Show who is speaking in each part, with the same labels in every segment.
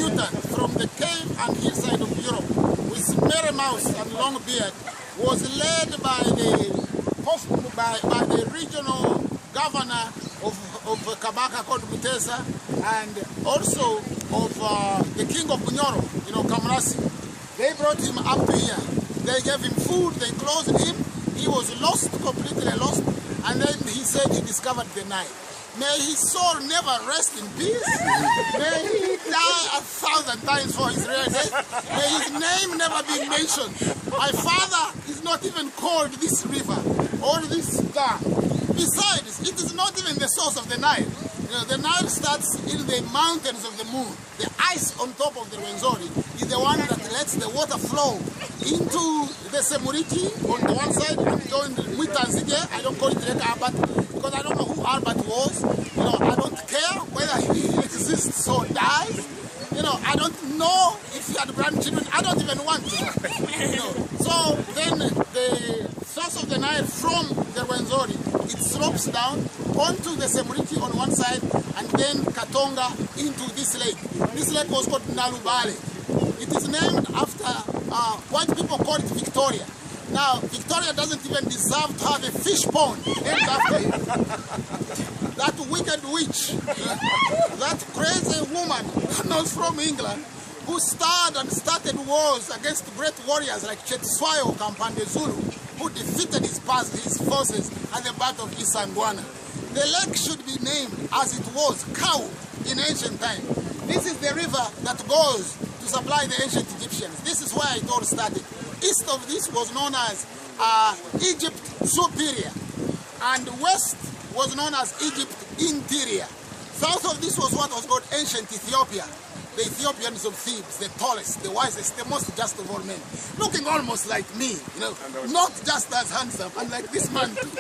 Speaker 1: mutant from the cave and hillside of Europe with merry mouth and long beard was led by the regional governor of Kabaka called Mutesa, and also of the king of Bunyoro, Kamrasi. They brought him up to here. They gave him food, they clothed him. He was lost, completely lost, and then he said he discovered the Nile. May his soul never rest in peace. May he die 1,000 times for his real death. May his name never be mentioned. My father is not even called this river or this dam. Besides, it is not even the source of the Nile. The Nile starts in the mountains of the moon. The ice on top of the Rwenzori is the one that lets the water flow into the Semuriti on the one side and join Mwitanzige. I don't call it Reka Arbat because I don't know who Arbat was. I don't care whether he exists or dies. I don't know if he had grandchildren. I don't even want to know. So then the source of the Nile from the Rwenzori, it slopes down onto the Semuriti on one side and then Katonga into this lake. This lake was called Nalubale. It is named after, white people call it Victoria. Now, Victoria doesn't even deserve to have a fish pond named after it. That wicked witch, that crazy woman, not from England, who started wars against great warriors like Chetshwayo Kampande Zulu, who defeated his forces at the Battle of Isangwana. The lake should be named as it was, Kau, in ancient time. This is the river that goes to supply the ancient Egyptians. This is where it all started. East of this was known as Egypt Superior, and west was known as Egypt Interior. South of this was what was called ancient Ethiopia. The Ethiopians of Thebes, the tallest, the wisest, the most just of all men. Looking almost like me, not just as handsome, and like this man too.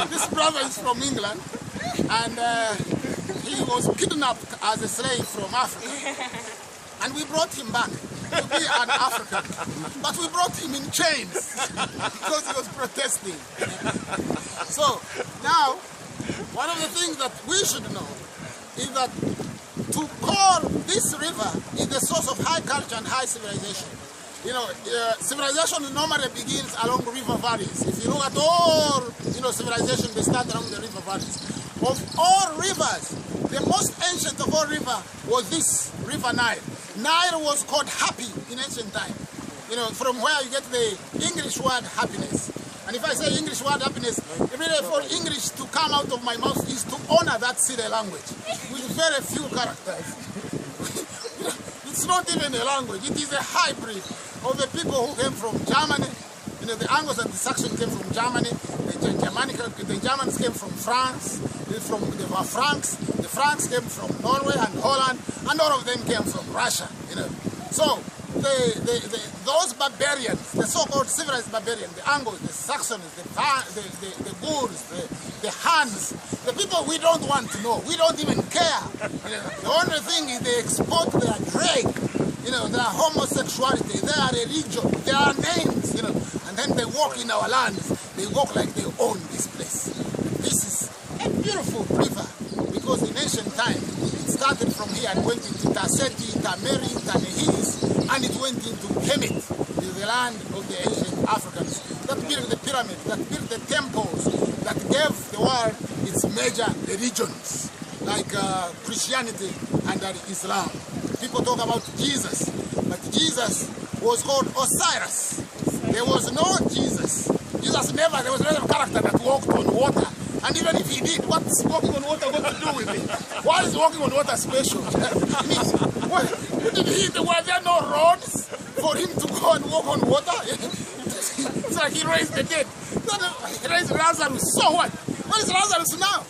Speaker 1: This brother is from England, and he was kidnapped as a slave from Africa. And we brought him back to be an African. But we brought him in chains because he was protesting. So now, one of the things that we should know is that to call this river is the source of high culture and high civilization. Civilization normally begins along river valleys. If you look at all, civilization, they start along the river valleys. Of all rivers, the most ancient of all rivers was this river Nile. Nile was called happy in ancient time. From where you get the English word happiness. And if I say English word happiness, really for English to come out of my mouth is to honor that silly language with very few characters. It's not even a language, it is a hybrid of the people who came from Germany. The Anglos and the Saxons came from Germany, the Germans came from France, they were Franks, the Franks came from Norway and Holland, and all of them came from Russia. So those barbarians, the so-called civilized barbarians, the Angles, the Saxons, the Gauls, the Huns, the people we don't want to know, we don't even care. The only thing is they export their drag, their homosexuality, their religion, their names, and then they walk in our lands. They walk like they own this place. This is a beautiful river because in ancient time it started from here and went into Taseti, Tameri, Tanehis, and it went into Kemet, the land of the ancient Africans that built the pyramids, that built the temples, that gave the world its major religions like Christianity and Islam. People talk about Jesus, but Jesus was called Osiris. There was no Jesus. There was never a character that walked on water. And even if he did, what's walking on water got to do with it? Why is walking on water special? Were there no roads for him to go and walk on water? It's like he raised the dead. He raised Lazarus, so what? Where is Lazarus now?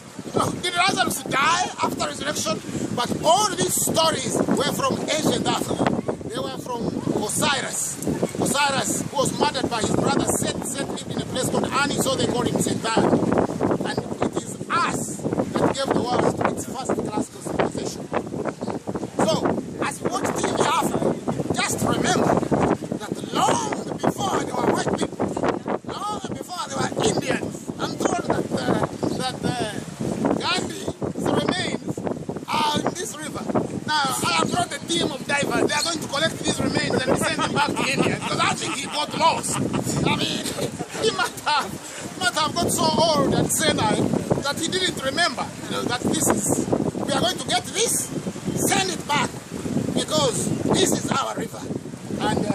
Speaker 1: Did Lazarus die after resurrection? But all these stories were from ancient Africa. They were from Osiris. Osiris was murdered by his brother Seth. Seth lived in a place called Ani, so they called him Satan. And it is us that gave the world its first-class civilization. So, as we watch TV Africa, just remember that long before there were white people, long before there were Indians, I'm told that Gandhi's remains are in this river. Now, I have brought a team of divers got lost. I mean, he must have got so old and senile that he didn't remember, you know, that we are going to get this, send it back, because this is our river. And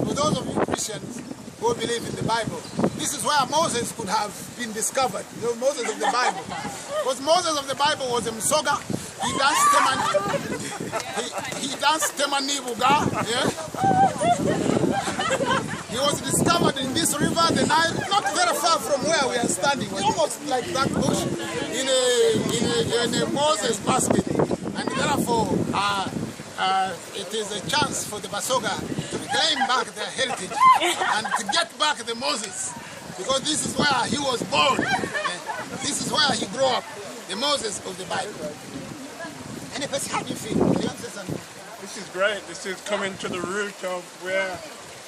Speaker 1: for those of you Christians who believe in the Bible, this is where Moses could have been discovered. You know, Moses of the Bible. Because Moses of the Bible was a Msoga. He danced Temani Buga. Yeah? He was discovered in this river, the Nile, not very far from where we are standing, almost like that bush, in a Moses basket. And therefore, it is a chance for the Basoga to reclaim back their heritage and to get back the Moses, because this is where he was born. This is where he grew up, the Moses of the Bible. And how do you feel?
Speaker 2: This is great. This is coming to the root of where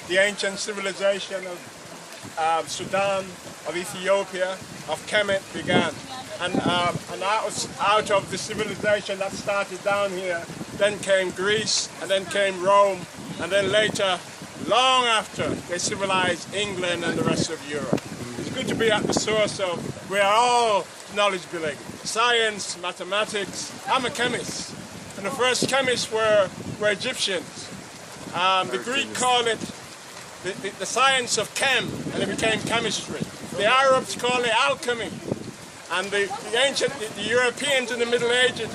Speaker 2: the ancient civilization of Sudan, of Ethiopia, of Kemet began. And out of the civilization that started down here, then came Greece, and then came Rome, and then later, long after, they civilized England and the rest of Europe. It's good to be at the source of where all knowledge belongs. Science, mathematics. I'm a chemist, and the first chemists were Egyptians. The Greek called it the science of chem, and it became chemistry. The Arabs call it alchemy, and the Europeans in the Middle Ages